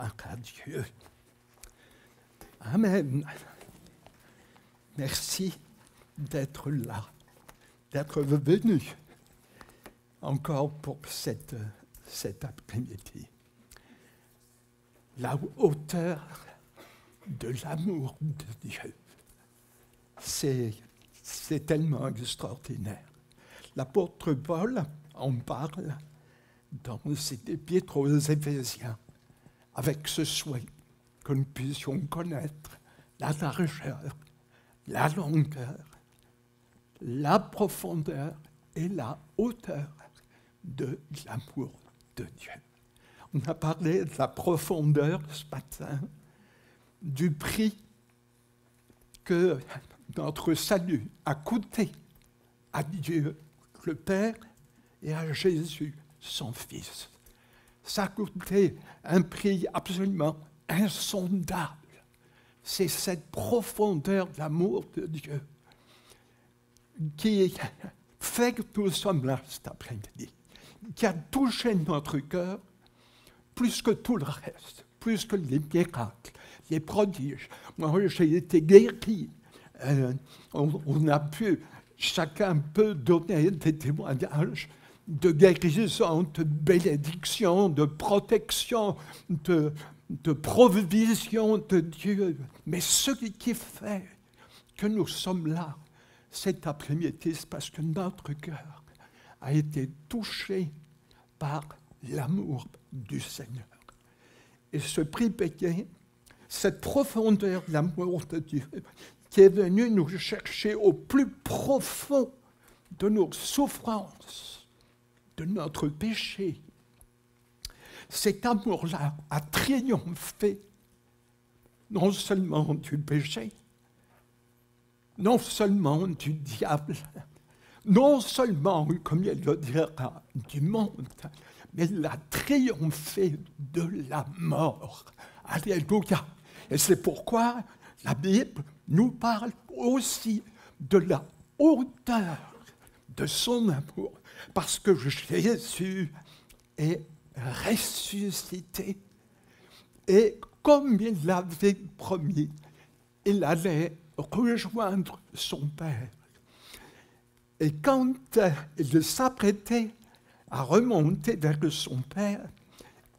gloire à Dieu. Amen. Merci d'être là, d'être venu encore pour cet après-midi. La hauteur de l'amour de Dieu, c'est tellement extraordinaire. L'apôtre Paul en parle dans cette épître aux Éphésiens, avec ce souhait que nous puissions connaître la largeur, la longueur, la profondeur et la hauteur de l'amour de Dieu. On a parlé de la profondeur ce matin, du prix que notre salut a coûté à Dieu, le Père, et à Jésus, son Fils. Ça a coûté un prix absolument insondable. C'est cette profondeur d'amour de Dieu qui fait que nous sommes là cet après-midi, qui a touché notre cœur plus que tout le reste, plus que les miracles, les prodiges. Moi, j'ai été guéri. On a pu, chacun peut donner des témoignages de guérison, de bénédiction, de protection, de provision de Dieu. Mais ce qui fait que nous sommes là cet après-midi, c'est parce que notre cœur a été touché par l'amour du Seigneur. Et ce prix payé, cette profondeur de l'amour de Dieu, qui est venu nous chercher au plus profond de nos souffrances, de notre péché. Cet amour-là a triomphé non seulement du péché, non seulement du diable, non seulement, comme il le dira, du monde, mais il a triomphé de la mort. Alléluia. Et c'est pourquoi la Bible nous parle aussi de la hauteur de son amour, parce que Jésus est ressuscité. Et comme il l'avait promis, il allait rejoindre son Père. Et quand il s'apprêtait à remonter vers son Père,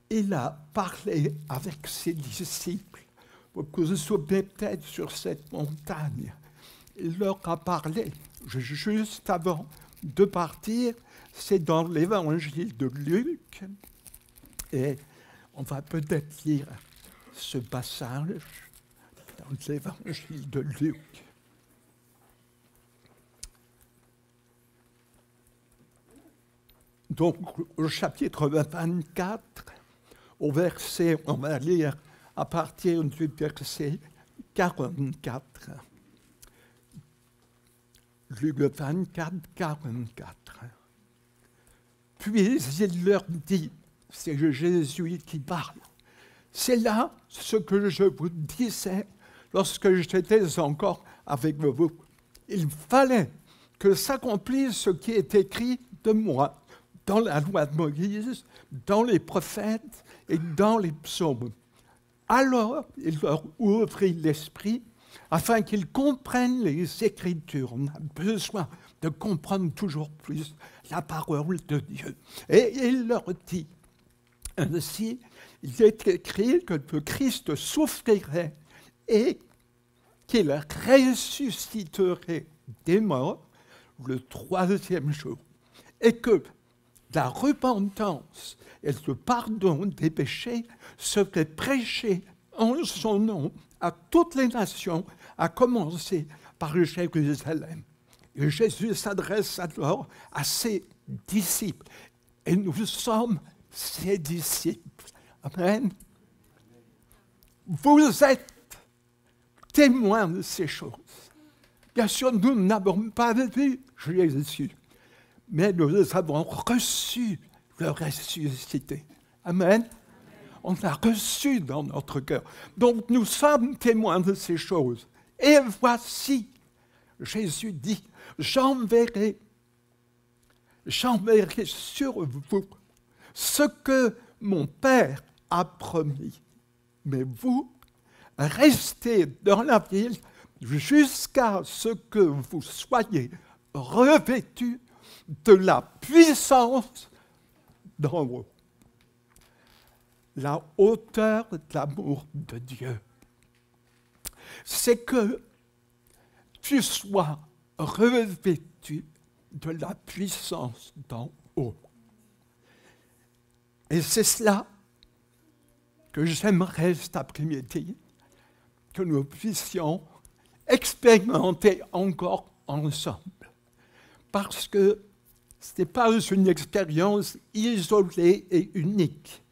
il a parlé avec ses disciples. Vous vous souvenez peut-être sur cette montagne. Il leur a parlé juste avant de partir. C'est dans l'évangile de Luc. Et on va peut-être lire ce passage dans l'évangile de Luc. Donc, au chapitre 24, au verset, on va lire à partir du verset 44. Luc 24, 44. Puis il leur dit, c'est Jésus qui parle, c'est là ce que je vous disais lorsque j'étais encore avec vous. Il fallait que s'accomplisse ce qui est écrit de moi dans la loi de Moïse, dans les prophètes et dans les psaumes. Alors, il leur ouvrit l'esprit afin qu'ils comprennent les Écritures. On a besoin de comprendre toujours plus la parole de Dieu. Et il leur dit, ainsi, il est écrit que le Christ souffrirait et qu'il ressusciterait des morts le troisième jour. Et que la repentance et le pardon des péchés seraient prêchés en son nom à toutes les nations, à commencer par Jérusalem. Et Jésus s'adresse alors à ses disciples. Et nous sommes ses disciples. Amen. Vous êtes témoins de ces choses. Bien sûr, nous n'avons pas vu Jésus, mais nous avons reçu le ressuscité. Amen. On l'a reçu dans notre cœur. Donc nous sommes témoins de ces choses. Et voici, Jésus dit, j'enverrai sur vous ce que mon Père a promis. mais vous, restez dans la ville jusqu'à ce que vous soyez revêtus de la puissance d'en haut. La hauteur de l'amour de Dieu, c'est que tu sois revêtu de la puissance d'en haut. Et c'est cela que j'aimerais cet après-midi, que nous puissions expérimenter encore ensemble. Parce que ce n'est pas une expérience isolée et unique.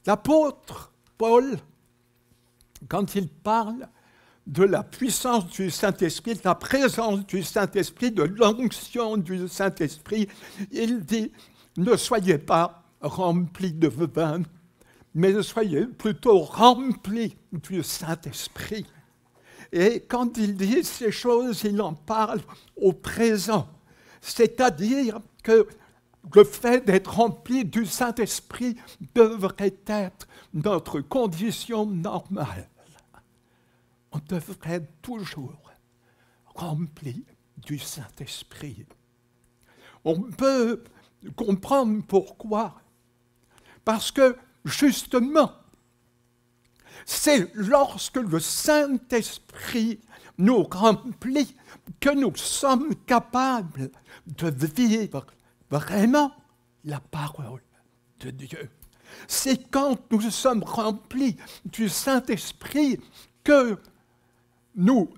L'apôtre Paul, quand il parle de la puissance du Saint-Esprit, de la présence du Saint-Esprit, de l'onction du Saint-Esprit, il dit « Ne soyez pas remplis de vin, mais soyez plutôt remplis du Saint-Esprit. » Et quand il dit ces choses, il en parle au présent. C'est-à-dire que le fait d'être rempli du Saint-Esprit devrait être notre condition normale. On devrait être toujours rempli du Saint-Esprit. On peut comprendre pourquoi. Parce que, justement, c'est lorsque le Saint-Esprit nous remplit que nous sommes capables de vivre vraiment la parole de Dieu. C'est quand nous sommes remplis du Saint-Esprit que nous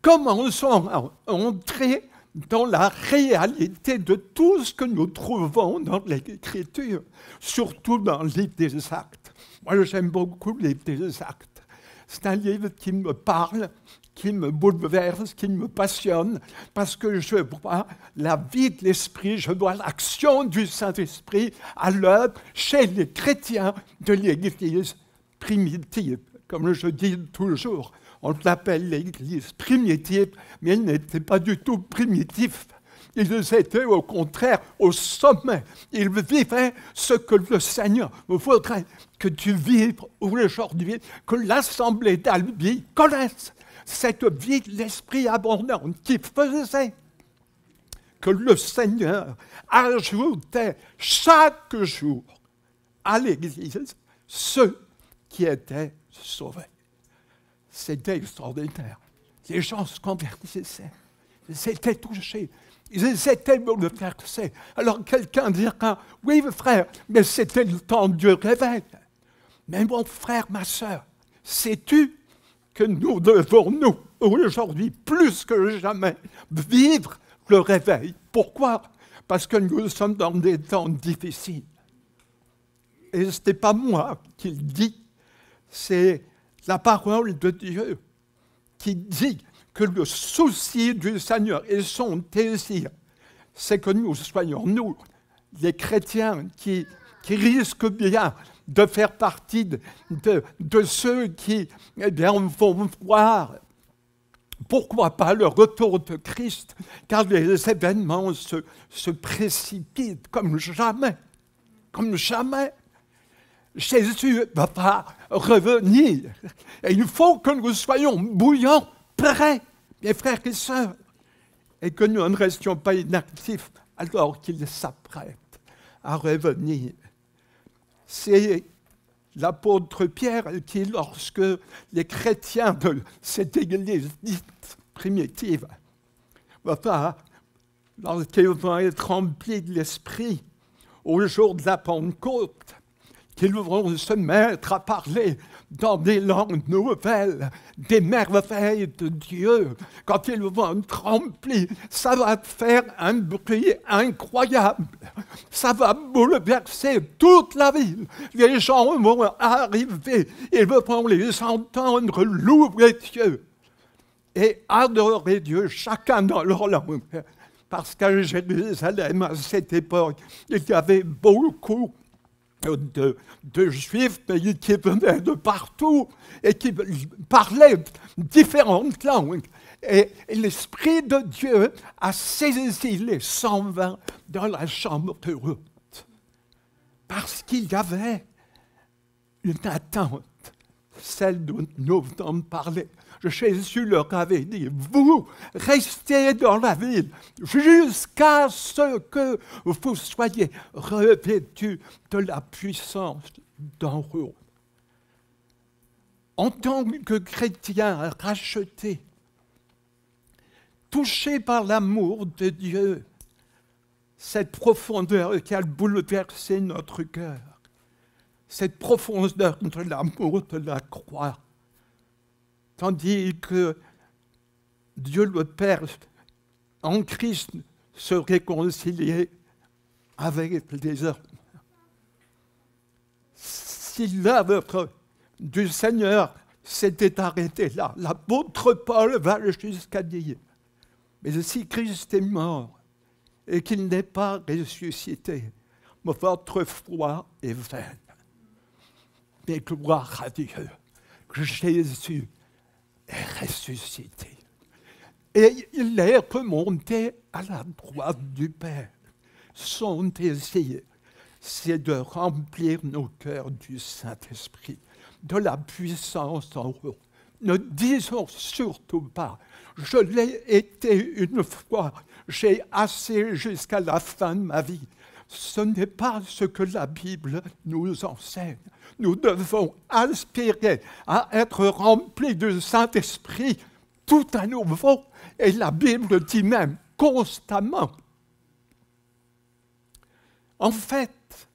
commençons à entrer dans la réalité de tout ce que nous trouvons dans l'Écriture, surtout dans le livre des Actes. Moi, j'aime beaucoup le livre des Actes. C'est un livre qui me parle, qui me bouleverse, qui me passionne, parce que je vois la vie de l'Esprit, je vois l'action du Saint-Esprit à l'œuvre chez les chrétiens de l'Église primitive. Comme je dis toujours, on l'appelle l'Église primitive, mais ils n'étaient pas du tout primitifs. Ils étaient au contraire au sommet. Ils vivaient ce que le Seigneur voudrait que tu vives aujourd'hui, que l'Assemblée d'Albi connaisse cette vie de l'Esprit abondant qui faisait que le Seigneur ajoutait chaque jour à l'Église ceux qui étaient sauvés. C'était extraordinaire. Les gens se convertissaient. Ils étaient touchés. Ils étaient bouleversés. Alors quelqu'un dira, oui frère, mais c'était le temps du réveil. Mais mon frère, ma sœur, sais-tu que nous devons, nous, aujourd'hui, plus que jamais, vivre le réveil? Pourquoi? Parce que nous sommes dans des temps difficiles. Et ce n'est pas moi qui le dis, c'est la parole de Dieu qui dit que le souci du Seigneur et son désir, c'est que nous soyons, nous, les chrétiens qui risquent bien de faire partie de ceux qui vont voir, pourquoi pas, le retour de Christ, car les événements se précipitent comme jamais, comme jamais. Jésus va pas revenir. Et il faut que nous soyons bouillants, prêts, mes frères et sœurs, et que nous ne restions pas inactifs alors qu'il s'apprête à revenir. C'est l'apôtre Pierre qui, lorsque les chrétiens de cette église dite primitive, lorsqu'ils vont être remplis de l'Esprit au jour de la Pentecôte, qu'ils vont se mettre à parler dans des langues nouvelles, des merveilles de Dieu. Quand ils vont être remplis, ça va faire un bruit incroyable. Ça va bouleverser toute la ville. Les gens vont arriver, ils vont les entendre louer Dieu et adorer Dieu, chacun dans leur langue. Parce qu'à Jérusalem, à cette époque, il y avait beaucoup de Juifs qui venaient de partout et qui parlaient différentes langues. Et l'Esprit de Dieu a saisi les 120 dans la chambre de Ruth. Parce qu'il y avait une attente celle dont nous venons de parler. Jésus leur avait dit, vous restez dans la ville jusqu'à ce que vous soyez revêtus de la puissance d'en haut. En tant que chrétien racheté, touché par l'amour de Dieu, cette profondeur qui a bouleversé notre cœur, cette profondeur de l'amour de la croix, tandis que Dieu le Père, en Christ, se réconciliait avec les hommes. Si l'œuvre du Seigneur s'était arrêtée là, l'apôtre Paul va jusqu'à dire, mais si Christ est mort et qu'il n'est pas ressuscité, votre foi est vaine. Mais gloire à Dieu, Jésus est ressuscité. Et il est remonté à la droite du Père. Son désir, c'est de remplir nos cœurs du Saint-Esprit, de la puissance en haut. Ne disons surtout pas, je l'ai été une fois, j'ai assez jusqu'à la fin de ma vie. Ce n'est pas ce que la Bible nous enseigne. Nous devons aspirer à être remplis du Saint-Esprit tout à nouveau. Et la Bible dit même constamment. En fait,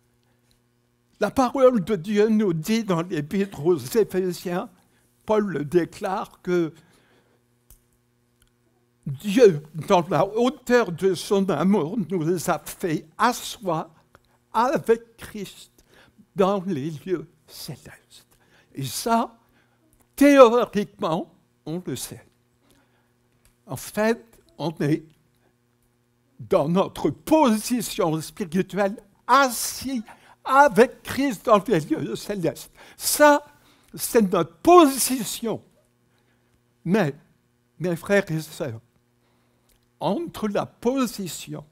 la parole de Dieu nous dit dans l'Épître aux Éphésiens, Paul le déclare que Dieu, dans la hauteur de son amour, nous a fait asseoir avec Christ dans les lieux célestes. Et ça, théoriquement, on le sait. En fait, on est dans notre position spirituelle assis avec Christ dans les lieux célestes. Ça, c'est notre position. Mais, mes frères et sœurs, entre la position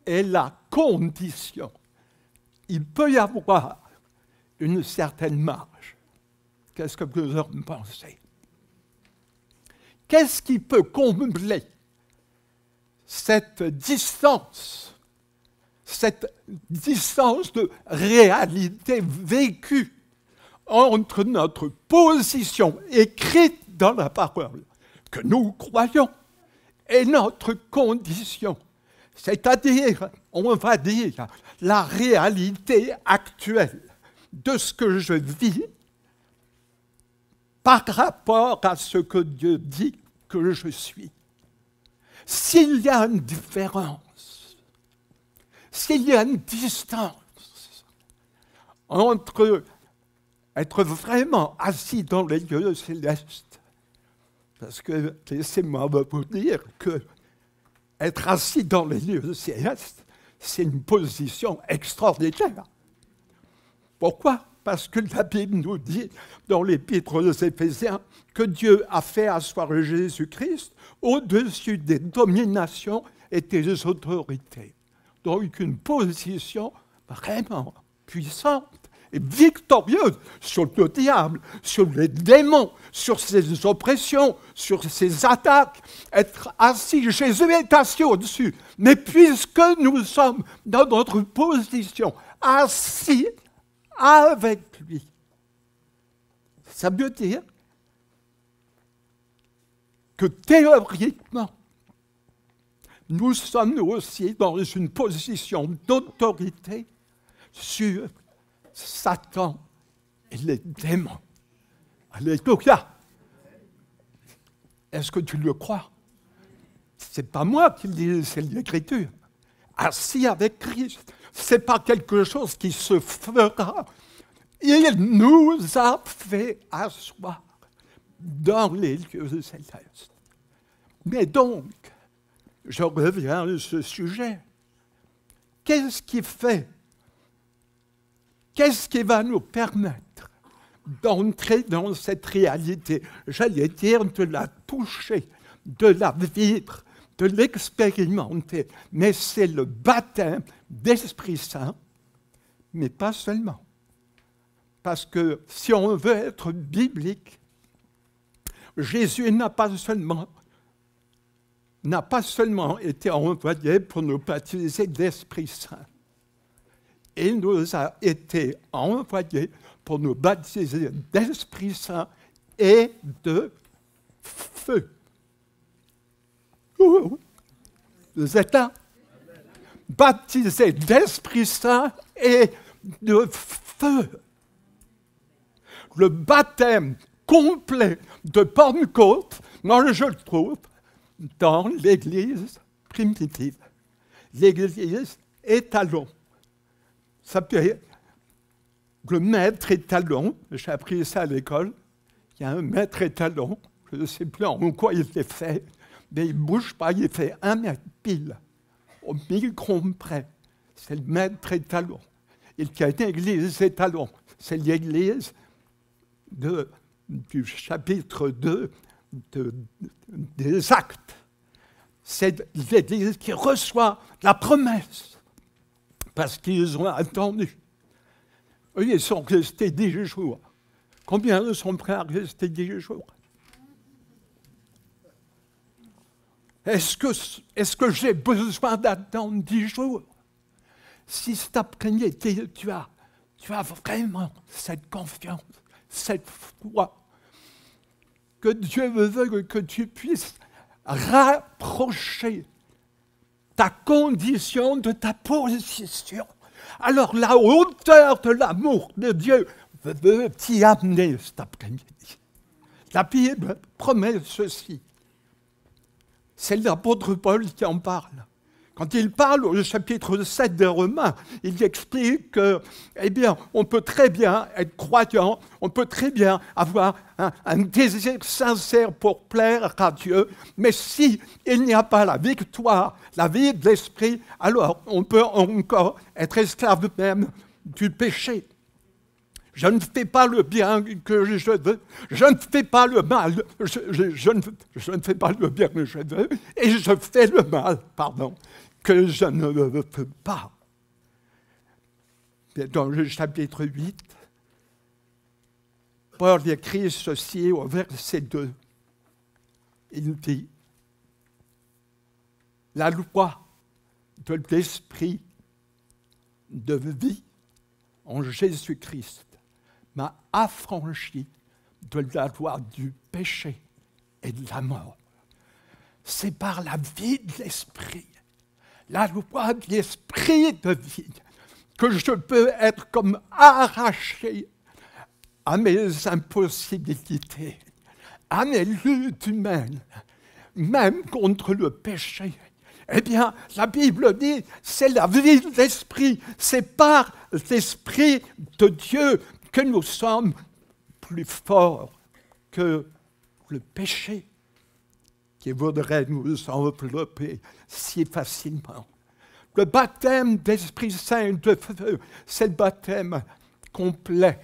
et la condition, il peut y avoir une certaine marge. Qu'est-ce que vous en pensez? Qu'est-ce qui peut combler cette distance de réalité vécue entre notre position écrite dans la parole, que nous croyons, et notre condition, c'est-à-dire, on va dire, la réalité actuelle de ce que je vis par rapport à ce que Dieu dit que je suis. S'il y a une différence, s'il y a une distance entre être vraiment assis dans les lieux célestes, parce que laissez-moi vous dire que être assis dans les lieux célestes, c'est une position extraordinaire. Pourquoi? Parce que la Bible nous dit dans l'Épître aux Éphésiens que Dieu a fait asseoir Jésus-Christ au-dessus des dominations et des autorités. Donc une position vraiment puissante et victorieuse sur le diable, sur les démons, sur ses oppressions, sur ses attaques. Être assis, Jésus est assis au-dessus. Mais puisque nous sommes dans notre position, assis avec lui, ça veut dire que théoriquement, nous sommes aussi dans une position d'autorité sur Satan et les démons. Alléluia. Est-ce que tu le crois? Ce n'est pas moi qui le dis, c'est l'Écriture. Assis avec Christ, ce n'est pas quelque chose qui se fera. Il nous a fait asseoir dans les lieux célestes. Mais donc, je reviens à ce sujet. Qu'est-ce qui fait? Qu'est-ce qui va nous permettre d'entrer dans cette réalité? J'allais dire de la toucher, de la vivre, de l'expérimenter. Mais c'est le baptême d'Esprit Saint, mais pas seulement. Parce que si on veut être biblique, Jésus n'a pas seulement été envoyé pour nous baptiser d'Esprit Saint. Il nous a été envoyé pour nous baptiser d'Esprit Saint et de feu. Vous êtes là? Baptisé d'Esprit Saint et de feu. Le baptême complet de Pentecôte, moi je le trouve dans l'Église primitive. L'Église étalon. Ça peut être le maître étalon, j'ai appris ça à l'école. Il y a un maître étalon, je ne sais plus en quoi il est fait, mais il ne bouge pas, il fait 1 mètre pile, au micron près. C'est le maître étalon. Il y a une église étalon. C'est l'église du chapitre 2 des Actes. C'est l'église qui reçoit la promesse parce qu'ils ont attendu. Eux, ils sont restés 10 jours. Combien de sont prêts à rester 10 jours? Est-ce que j'ai besoin d'attendre 10 jours? Si cet après-midi, tu as vraiment cette confiance, cette foi, que Dieu veut que tu puisses rapprocher ta condition de ta position. Alors la hauteur de l'amour de Dieu veut t'y amener cet après-midi. La Bible promet ceci. C'est l'apôtre Paul qui en parle. Quand il parle au chapitre 7 des Romains, il explique que, eh bien, on peut très bien être croyant, on peut très bien avoir un désir sincère pour plaire à Dieu, mais s'il n'y a pas la victoire, la vie de l'esprit, alors on peut encore être esclave même du péché. Je ne fais pas le bien que je veux, je ne fais pas le mal, je ne fais pas le bien que je veux, et je fais le mal, que je ne veux pas. Dans le chapitre 8, Paul écrit ceci au verset 2. Il dit, la loi de l'esprit de vie en Jésus-Christ m'a affranchi de la loi du péché et de la mort. C'est par la vie de l'esprit, la loi de l'esprit de vie, que je peux être comme arraché à mes impossibilités, à mes luttes humaines, même contre le péché. Eh bien, la Bible dit, c'est la vie de l'esprit, c'est par l'esprit de Dieu que nous sommes plus forts que le péché qui voudrait nous envelopper si facilement. Le baptême d'Esprit Saint et de feu, c'est le baptême complet.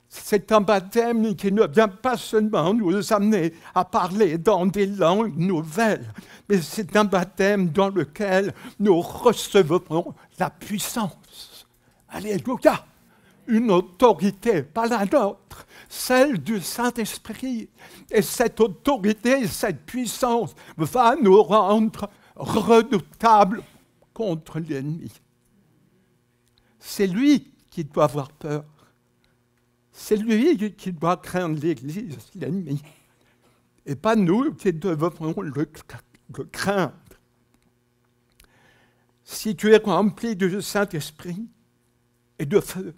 C'est un baptême qui ne vient pas seulement nous amener à parler dans des langues nouvelles, mais c'est un baptême dans lequel nous recevrons la puissance. Alléluia! Une autorité, pas la nôtre, celle du Saint-Esprit. Et cette autorité, cette puissance va nous rendre redoutables contre l'ennemi. C'est lui qui doit avoir peur. C'est lui qui doit craindre l'Église, l'ennemi. Et pas nous qui devons le craindre. Si tu es rempli du Saint-Esprit et de feu,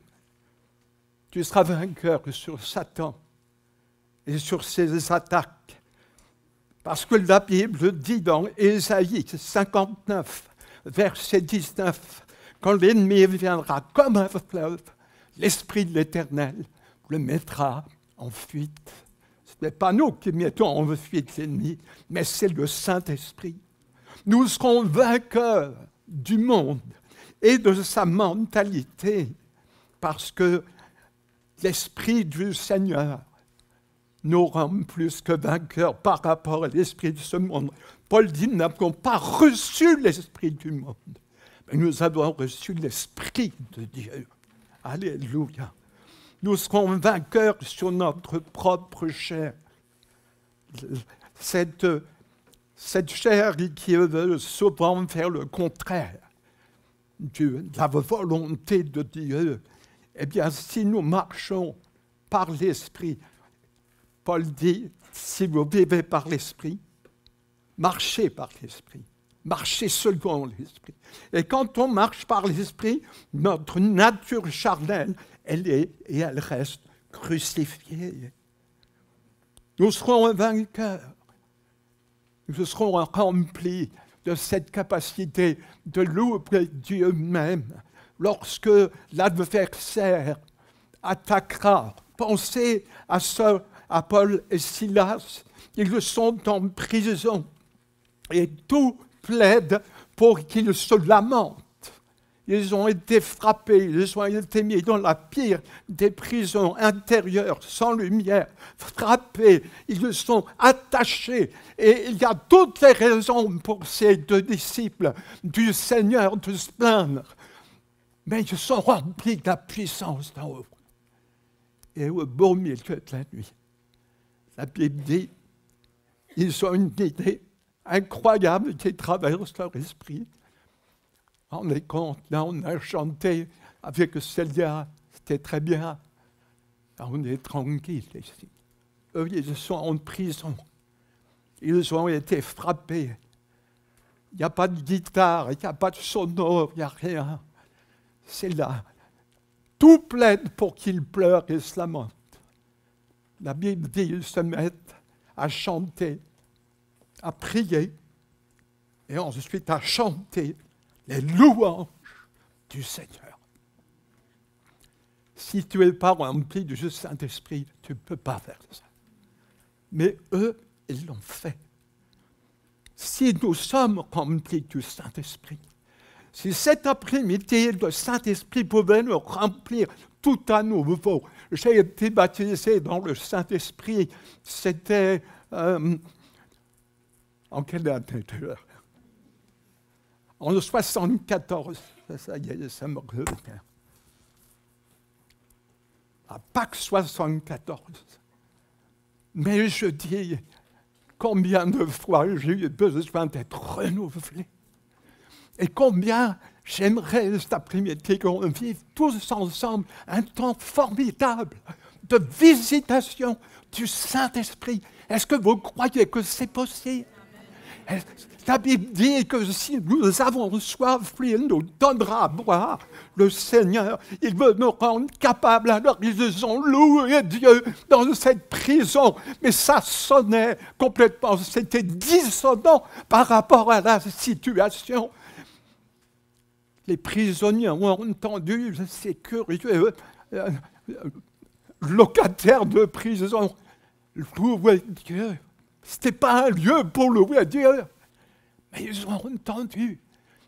tu seras vainqueur sur Satan et sur ses attaques. Parce que la Bible dit dans Ésaïe 59, verset 19, quand l'ennemi viendra comme un fleuve, l'Esprit de l'Éternel le mettra en fuite. Ce n'est pas nous qui mettons en fuite l'ennemi, mais c'est le Saint-Esprit. Nous serons vainqueurs du monde et de sa mentalité, parce que l'Esprit du Seigneur nous rend plus que vainqueurs par rapport à l'esprit de ce monde. Paul dit, nous n'avons pas reçu l'Esprit du monde, mais nous avons reçu l'Esprit de Dieu. Alléluia. nous serons vainqueurs sur notre propre chair. Cette chair qui veut souvent faire le contraire de la volonté de Dieu. Eh bien, si nous marchons par l'Esprit, Paul dit, si vous vivez par l'Esprit, marchez par l'Esprit. Marchez selon l'Esprit. Et quand on marche par l'Esprit, notre nature charnelle, elle est et elle reste crucifiée. Nous serons vainqueurs. Nous serons remplis de cette capacité de louer Dieu même. Lorsque l'adversaire attaquera, pensez à Paul et Silas, ils sont en prison et tout plaide pour qu'ils se lamentent. Ils ont été frappés, ils ont été mis dans la pire des prisons intérieures, sans lumière, frappés, ils sont attachés. Et il y a toutes les raisons pour ces deux disciples du Seigneur de se plaindre. Mais ils sont remplis de la puissance d'en haut. Et au beau milieu de la nuit, la Bible dit, ils ont une idée incroyable qui traverse leur esprit. On est compte, là on a chanté avec Célia, c'était très bien. Là, on est tranquille ici. Eux, ils sont en prison. Ils ont été frappés. Il n'y a pas de guitare, il n'y a pas de sonore, il n'y a rien. C'est là. Tout plaide pour qu'ils pleurent et se lamentent. La Bible dit qu'ils se mettent à chanter, à prier, et ensuite à chanter les louanges du Seigneur. Si tu n'es pas rempli du Saint-Esprit, tu ne peux pas faire ça. Mais eux, ils l'ont fait. Si nous sommes remplis du Saint-Esprit, si cet après-midi, le Saint-Esprit pouvait nous remplir tout à nouveau. J'ai été baptisé dans le Saint-Esprit, c'était en quelle année? En 1974, ça y est, ça me revient. À Pâques 74. Mais je dis, combien de fois j'ai eu besoin d'être renouvelé. Et combien j'aimerais cet après-midi qu'on vive tous ensemble un temps formidable de visitation du Saint-Esprit. Est-ce que vous croyez que c'est possible? La Bible dit que si nous avons soif, il nous donnera à boire. Le Seigneur, il veut nous rendre capables. Alors ils ont loué Dieu dans cette prison. Mais ça sonnait complètement, c'était dissonant par rapport à la situation. Les prisonniers ont entendu, c'est curieux, locataires de prison, louer Dieu. Ce n'était pas un lieu pour louer Dieu. Mais ils ont entendu.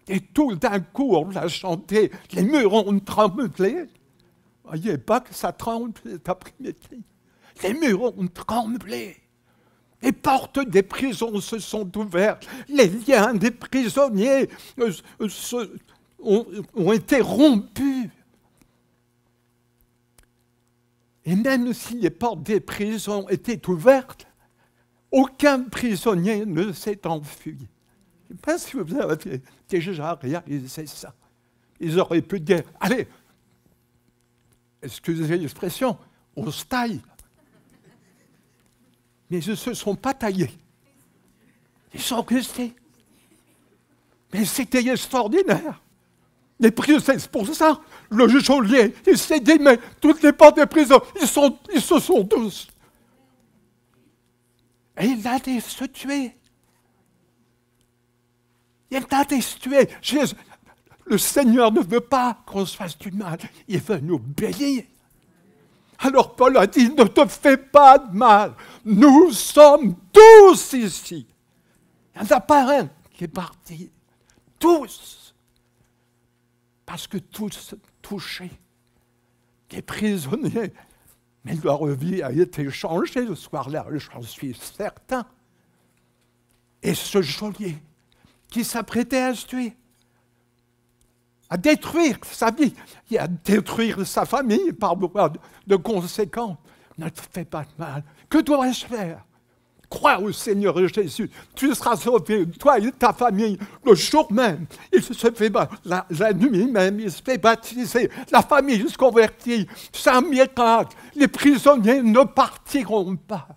Et tout d'un coup, on l'a chanté. Les murs ont tremblé. Voyez pas que ça tremble cet après-midi. Les murs ont tremblé. Les portes des prisons se sont ouvertes. Les liens des prisonniers ont été rompus. Et même si les portes des prisons étaient ouvertes, aucun prisonnier ne s'est enfui. Je ne sais pas si vous avez déjà réalisé ça. Ils auraient pu dire, allez, excusez l'expression, on se taille. Mais ils ne se sont pas taillés. Ils sont restés. Mais c'était extraordinaire. Les prisonniers, c'est pour ça, le geôlier, il s'est dit, mais toutes les portes des prisons, ils se sont tous. Et il a dit, se tuer. Il a dit, se tuer. Le Seigneur ne veut pas qu'on se fasse du mal, il veut nous bénir. Alors Paul a dit, ne te fais pas de mal, nous sommes tous ici. Il n'y en a pas un qui est parti. Tous. Parce que tous touchés. Des prisonniers. Mais leur vie a été changée ce soir-là, j'en suis certain. Et ce geôlier qui s'apprêtait à se tuer, à détruire sa vie et à détruire sa famille par voie de conséquence. Ne te fais pas de mal. Que dois-je faire? Crois au Seigneur Jésus, tu seras sauvé, toi et ta famille, le jour même. Il se fait la nuit même, il se fait baptiser, la famille se convertit. C'est un miracle. Les prisonniers ne partiront pas.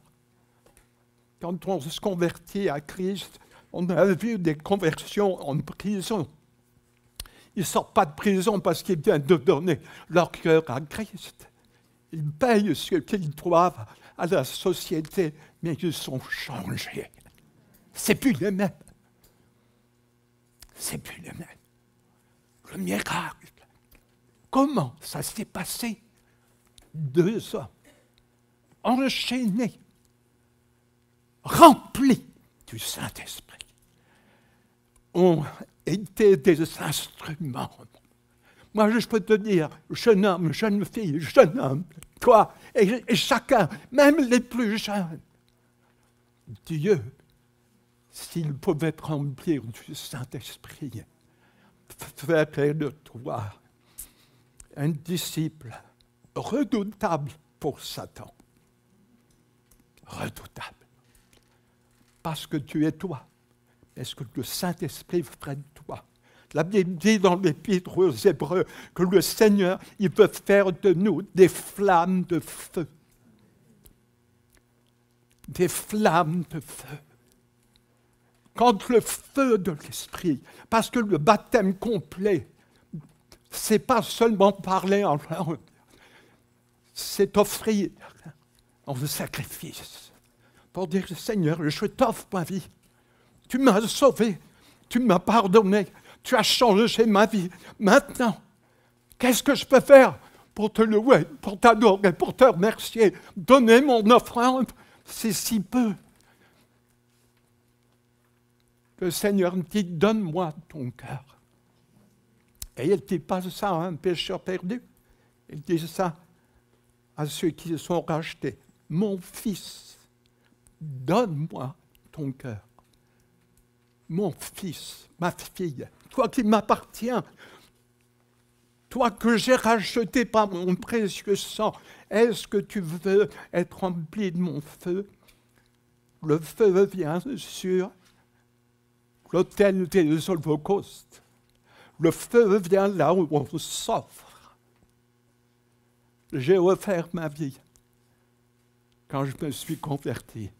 Quand on se convertit à Christ, on a vu des conversions en prison. Ils ne sortent pas de prison parce qu'ils viennent de donner leur cœur à Christ. Ils payent ce qu'ils doivent à la société, mais ils sont changés. C'est plus les mêmes. C'est plus les mêmes. Le miracle. Comment ça s'est passé? 2 hommes enchaînés, remplis du Saint-Esprit, ont été des instruments. Moi, je peux te dire, jeune homme, jeune fille, jeune homme, toi et chacun, même les plus jeunes, Dieu, s'il pouvait te remplir du Saint-Esprit, ferait de toi un disciple redoutable pour Satan. Redoutable. Parce que tu es toi. Est-ce que le Saint-Esprit ferait de toi? La Bible dit dans l'Épître aux Hébreux que le Seigneur, il peut faire de nous des flammes de feu. Des flammes de feu. Quand le feu de l'Esprit, parce que le baptême complet, c'est pas seulement parler en langue, c'est offrir en sacrifice. Pour dire, Seigneur, je t'offre ma vie. Tu m'as sauvé, tu m'as pardonné, tu as changé ma vie. Maintenant, qu'est-ce que je peux faire pour te louer, pour t'adorer, pour te remercier? Donner mon offrande, c'est si peu. Le Seigneur dit, donne-moi ton cœur. Et il ne dit pas ça à un pécheur perdu. Il dit ça à ceux qui sont rachetés. Mon fils, donne-moi ton cœur. Mon fils, ma fille, toi qui m'appartiens, toi que j'ai racheté par mon précieux sang, est-ce que tu veux être rempli de mon feu? Le feu vient sur l'autel des holocaustes. Le feu vient là où on s'offre. J'ai offert ma vie quand je me suis converti.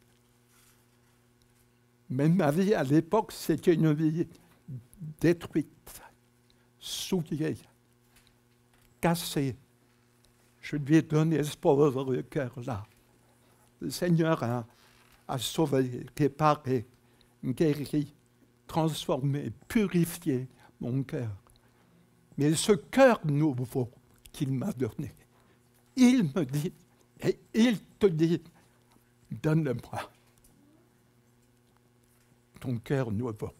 Mais ma vie à l'époque, c'était une vie détruite, souillée, cassée. Je lui ai donné ce pauvre cœur-là. Le Seigneur a sauvé, réparé, guéri, transformé, purifié mon cœur. Mais ce cœur nouveau qu'il m'a donné, il me dit, et il te dit, donne-le-moi. Ton cœur nouveau.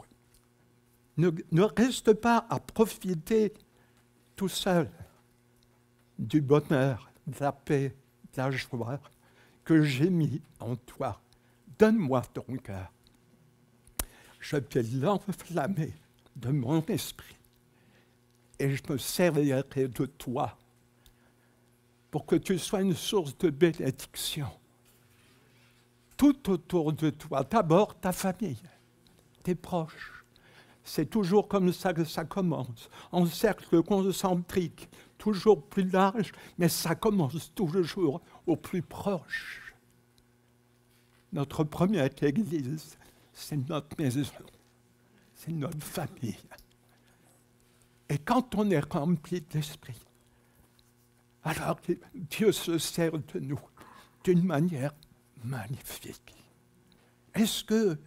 Ne reste pas à profiter tout seul du bonheur, de la paix, de la joie que j'ai mis en toi. Donne-moi ton cœur. Je vais l'enflammer de mon esprit et je me servirai de toi pour que tu sois une source de bénédiction. Tout autour de toi, d'abord ta famille, tes proches. C'est toujours comme ça que ça commence, en cercle concentrique, toujours plus large, mais ça commence toujours au plus proche. Notre première église, c'est notre maison, c'est notre famille. Et quand on est rempli d'esprit, alors Dieu se sert de nous d'une manière magnifique. Est-ce que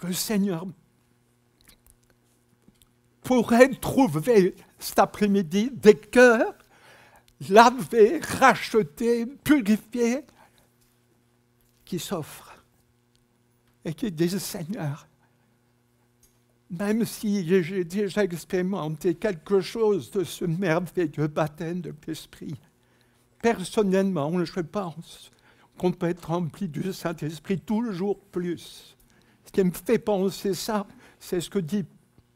le Seigneur pourrait trouver cet après-midi des cœurs lavés, rachetés, purifiés, qui s'offrent et qui disent, Seigneur, même si j'ai déjà expérimenté quelque chose de ce merveilleux baptême de l'Esprit, personnellement, je pense qu'on peut être rempli du Saint-Esprit toujours plus. Ce qui me fait penser ça, c'est ce que dit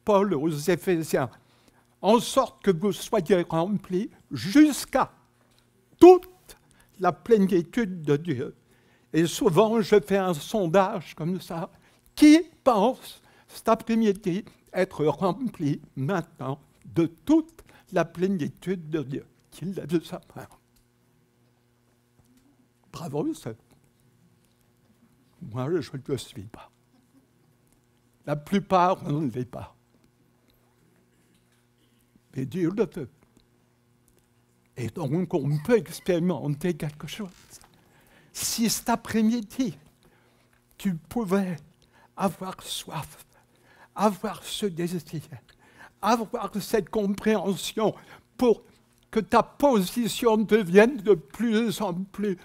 Paul aux Éphésiens, en sorte que vous soyez remplis jusqu'à toute la plénitude de Dieu. Et souvent, je fais un sondage comme ça. Qui pense, cet après-midi, être rempli maintenant de toute la plénitude de Dieu? Qui l'a de sa part? Bravo, ça. Moi, je ne le suis pas. La plupart ne l'est pas. Mais Dieu le veut. Et donc, on peut expérimenter quelque chose. Si cet après-midi, tu pouvais avoir soif, avoir ce désir, avoir cette compréhension pour que ta position devienne de plus en plus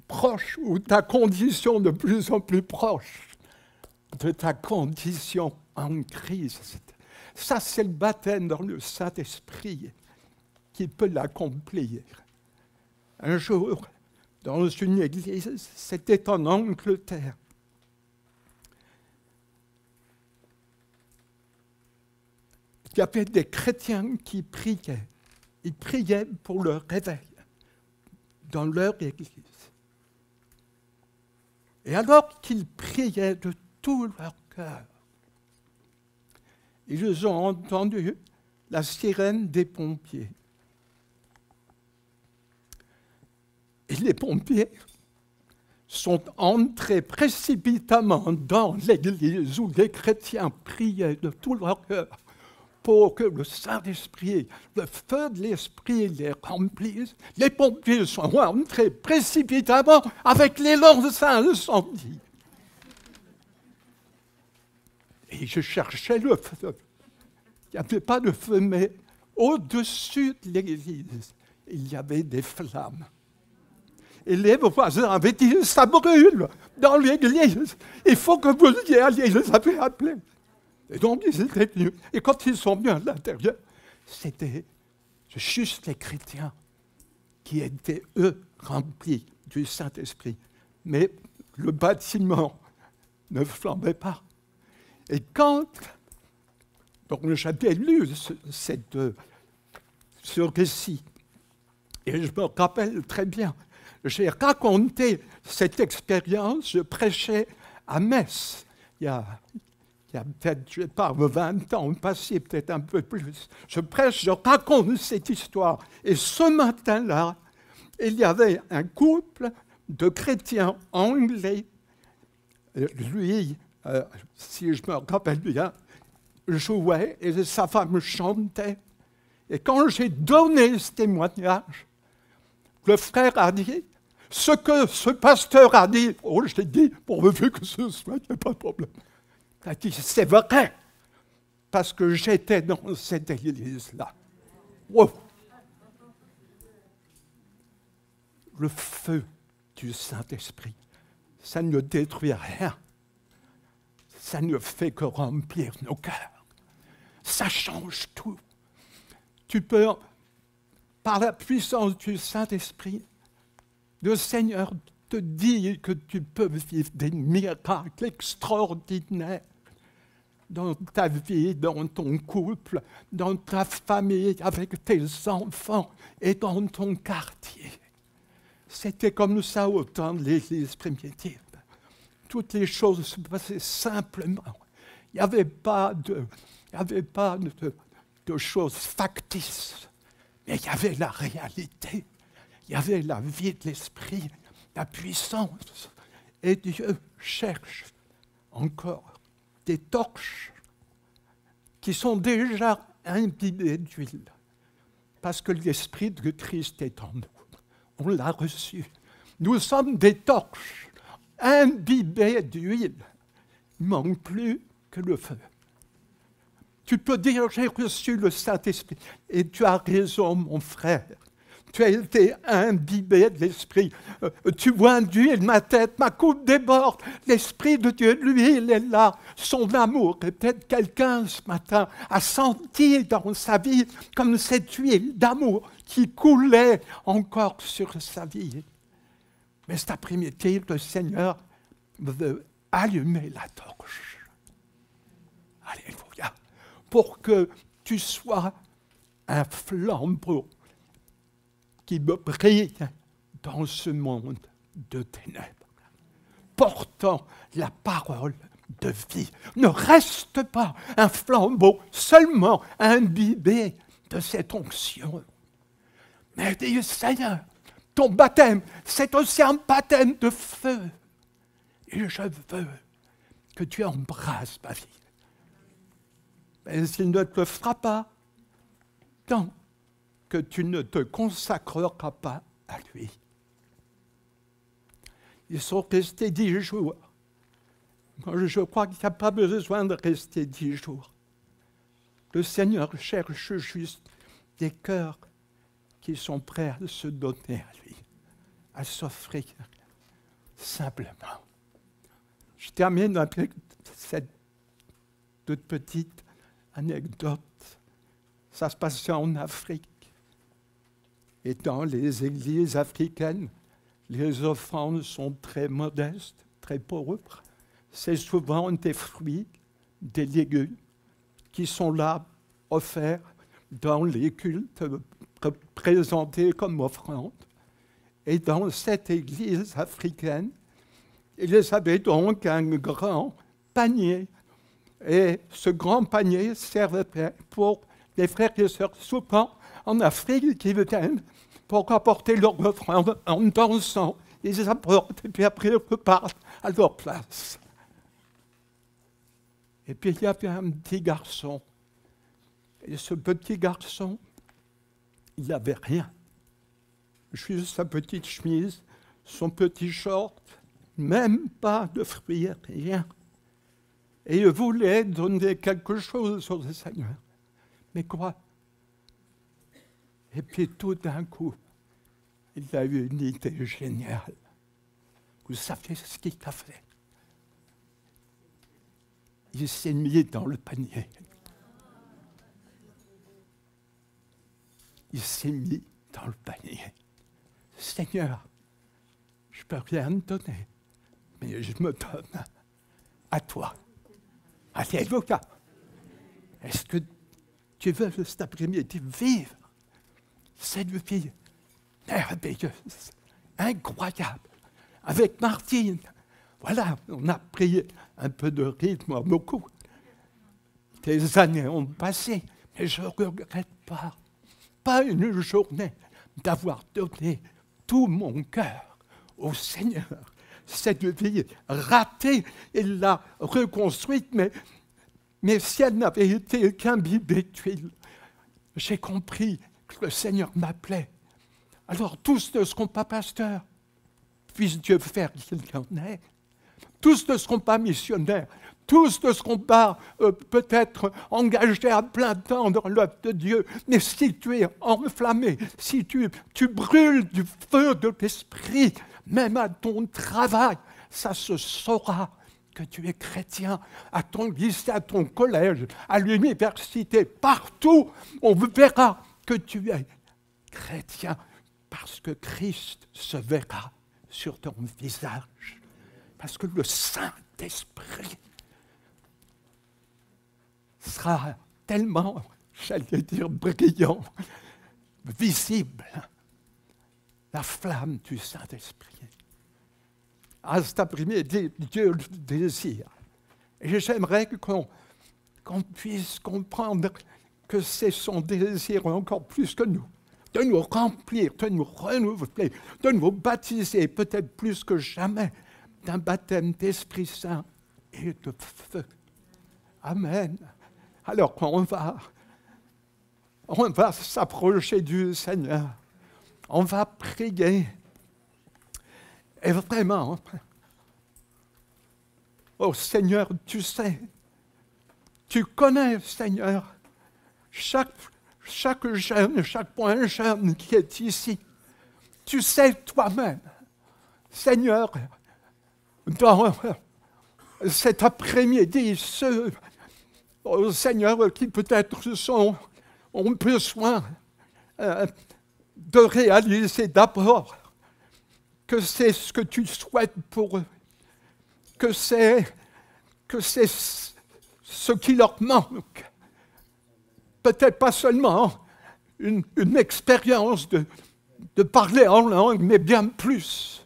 proche, ou ta condition de plus en plus proche de ta condition en Christ. Ça, c'est le baptême dans le Saint-Esprit qui peut l'accomplir. Un jour, dans une église, c'était en Angleterre. Il y avait des chrétiens qui priaient. Ils priaient pour le réveil dans leur église. Et alors qu'ils priaient de tout leur cœur, ils ont entendu la sirène des pompiers. Et les pompiers sont entrés précipitamment dans l'église où les chrétiens priaient de tout leur cœur pour que le Saint-Esprit, le feu de l'Esprit les remplisse. Les pompiers sont entrés précipitamment avec les lances incendies. Et je cherchais le feu. Il n'y avait pas de feu, mais au-dessus de l'église, il y avait des flammes. Et les voisins avaient dit, ça brûle dans l'église, il faut que vous y alliez. Ils les avaient appelés. Et donc, ils étaient venus. Et quand ils sont venus à l'intérieur, c'était juste les chrétiens qui étaient, eux, remplis du Saint-Esprit. Mais le bâtiment ne flambait pas. Et quand donc j'avais lu ce récit, et je me rappelle très bien, j'ai raconté cette expérience, je prêchais à Metz, il y a peut-être, je ne sais pas, 20 ans passé, peut-être un peu plus. Je prêche, je raconte cette histoire. Et ce matin-là, il y avait un couple de chrétiens anglais. Lui, si je me rappelle bien, jouait et sa femme chantait. Et quand j'ai donné ce témoignage, le frère a dit, ce que ce pasteur a dit, oh, je l'ai dit, pourvu que ce soit, il n'y a pas de problème. Il a dit, c'est vrai, parce que j'étais dans cette église-là. Wow. Le feu du Saint-Esprit, ça ne détruit rien. Ça ne fait que remplir nos cœurs. Ça change tout. Tu peux, par la puissance du Saint-Esprit, le Seigneur te dit que tu peux vivre des miracles extraordinaires dans ta vie, dans ton couple, dans ta famille, avec tes enfants et dans ton quartier. C'était comme ça au temps de l'Église primitive. Toutes les choses se passaient simplement. Il n'y avait pas de choses factices, mais il y avait la réalité. Il y avait la vie de l'esprit, la puissance. Et Dieu cherche encore des torches qui sont déjà imbibées d'huile, parce que l'Esprit de Christ est en nous. On l'a reçu. Nous sommes des torches imbibées d'huile. Il ne manque plus que le feu. Tu peux dire, j'ai reçu le Saint-Esprit. Et tu as raison, mon frère. Tu as été imbibé de l'Esprit. Tu vois d'huile, ma tête, ma coupe déborde. L'Esprit de Dieu, lui, il est là. Son amour. Et peut-être quelqu'un ce matin a senti dans sa vie comme cette huile d'amour qui coulait encore sur sa vie. Mais cet après-midi, le Seigneur veut allumer la torche. Alléluia. Pour que tu sois un flambeau qui me brille dans ce monde de ténèbres, portant la parole de vie. Ne reste pas un flambeau seulement imbibé de cette onction. Mais dis, Seigneur, ton baptême, c'est aussi un baptême de feu. Et je veux que tu embrasses ma vie. Mais il ne te fera pas tant que tu ne te consacreras pas à lui. Ils sont restés 10 jours. Moi, je crois qu'il n'y a pas besoin de rester 10 jours. Le Seigneur cherche juste des cœurs qui sont prêts à se donner à lui, à s'offrir simplement. Je termine avec cette toute petite anecdote. Ça se passait en Afrique. Et dans les églises africaines, les offrandes sont très modestes, très pauvres. C'est souvent des fruits, des légumes qui sont là offerts dans les cultes, présentés comme offrandes. Et dans cette église africaine, ils avaient donc un grand panier. Et ce grand panier servait pour les frères et sœurs souvent en Afrique qui viennent pour apporter leur offrande en dansant. Ils apportent et puis après ils repartent à leur place. Et puis il y avait un petit garçon. Et ce petit garçon, il n'avait rien. Juste sa petite chemise, son petit short, même pas de fruits, rien. Et il voulait donner quelque chose au Seigneur. Mais quoi? Et puis tout d'un coup, il a eu une idée géniale. Vous savez ce qu'il a fait? Il s'est mis dans le panier. Il s'est mis dans le panier. Seigneur, je ne peux rien te donner, mais je me donne à toi. Alléluia. Est-ce que tu veux cet après-midi vivre cette vie merveilleuse, incroyable, avec Martine? Voilà, on a pris un peu de rythme, beaucoup. Des années ont passé, mais je ne regrette pas une journée d'avoir donné tout mon cœur au Seigneur. Cette vie ratée, il l'a reconstruite, mais si elle n'avait été qu'imbibée d'huile, j'ai compris que le Seigneur m'appelait. Alors tous ne seront pas pasteurs, puisse Dieu faire qu'il y en ait. Tous ne seront pas missionnaires, tous ne seront pas peut-être engagés à plein temps dans l'œuvre de Dieu, mais si tu es enflammé, si tu brûles du feu de l'Esprit, même à ton travail, ça se saura que tu es chrétien, à ton lycée, à ton collège, à l'université, partout, on verra que tu es chrétien, parce que Christ se verra sur ton visage. Parce que le Saint-Esprit sera tellement, j'allais dire, brillant, visible, la flamme du Saint-Esprit. À cet après-midi, Dieu le désire. Et j'aimerais qu'on puisse comprendre que c'est son désir encore plus que nous, de nous remplir, de nous renouveler, de nous baptiser, peut-être plus que jamais, d'un baptême d'Esprit Saint et de feu. Amen. Alors on va s'approcher du Seigneur. On va prier. Et vraiment, oh Seigneur, tu sais, tu connais, Seigneur, chaque jeune, chaque point jeune qui est ici. Tu sais toi-même, Seigneur, dans cet après-midi, ceux, oh Seigneur, qui peut-être ont besoin de réaliser d'abord que c'est ce que tu souhaites pour eux, que c'est ce qui leur manque. Peut-être pas seulement une expérience de parler en langue, mais bien plus.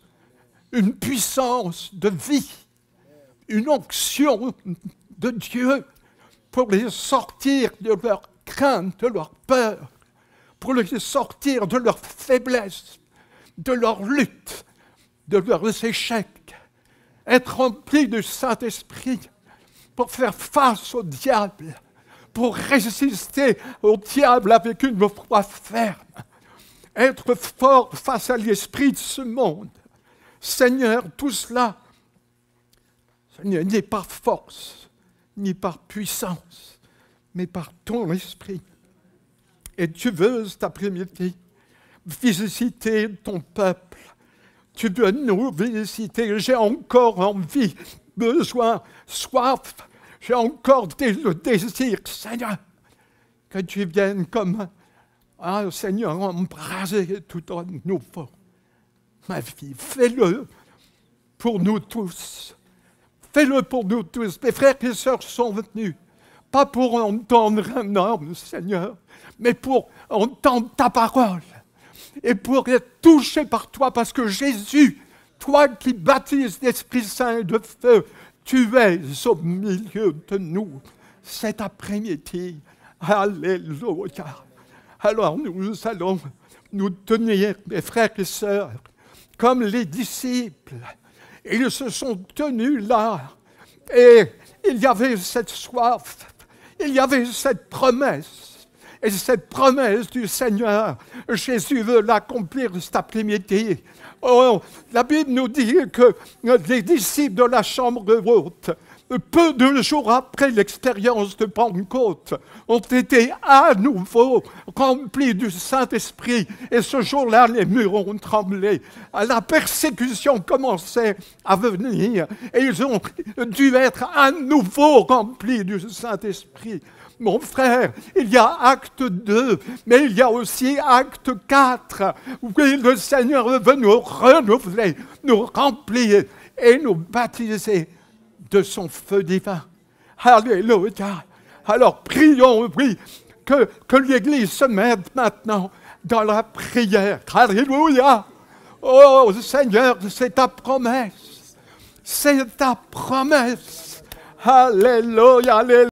Une puissance de vie, une onction de Dieu pour les sortir de leur crainte, de leur peur, pour les sortir de leur faiblesse, de leur lutte, de leurs échecs, être remplis du Saint-Esprit pour faire face au diable, pour résister au diable avec une foi ferme, être fort face à l'esprit de ce monde. Seigneur, tout cela, Seigneur, n'est par force, ni par puissance, mais par ton esprit. Et tu veux cet après-midi visiter ton peuple. Tu veux nous visiter. J'ai encore envie, besoin, soif. J'ai encore le désir, Seigneur, que tu viennes comme un Seigneur embraser tout en nouveau ma vie. Fais-le pour nous tous. Fais-le pour nous tous. Mes frères et sœurs sont venus, pas pour entendre un homme, Seigneur, mais pour entendre ta parole et pour être touchés par toi, parce que Jésus, toi qui baptises l'Esprit Saint et de feu, tu es au milieu de nous cet après-midi. Alléluia. Alors nous allons nous tenir, mes frères et sœurs, comme les disciples. Ils se sont tenus là, et il y avait cette soif, il y avait cette promesse. Et cette promesse du Seigneur, Jésus veut l'accomplir cet après-midi. Oh, la Bible nous dit que les disciples de la chambre haute, peu de jours après l'expérience de Pentecôte, ont été à nouveau remplis du Saint-Esprit. Et ce jour-là, les murs ont tremblé. La persécution commençait à venir. Et ils ont dû être à nouveau remplis du Saint-Esprit. Mon frère, il y a acte 2, mais il y a aussi acte 4, où le Seigneur veut nous renouveler, nous remplir et nous baptiser de son feu divin. Alléluia. Alors prions, oui, que l'Église se mette maintenant dans la prière. Alléluia. Oh Seigneur, c'est ta promesse. C'est ta promesse. Alléluia, alléluia.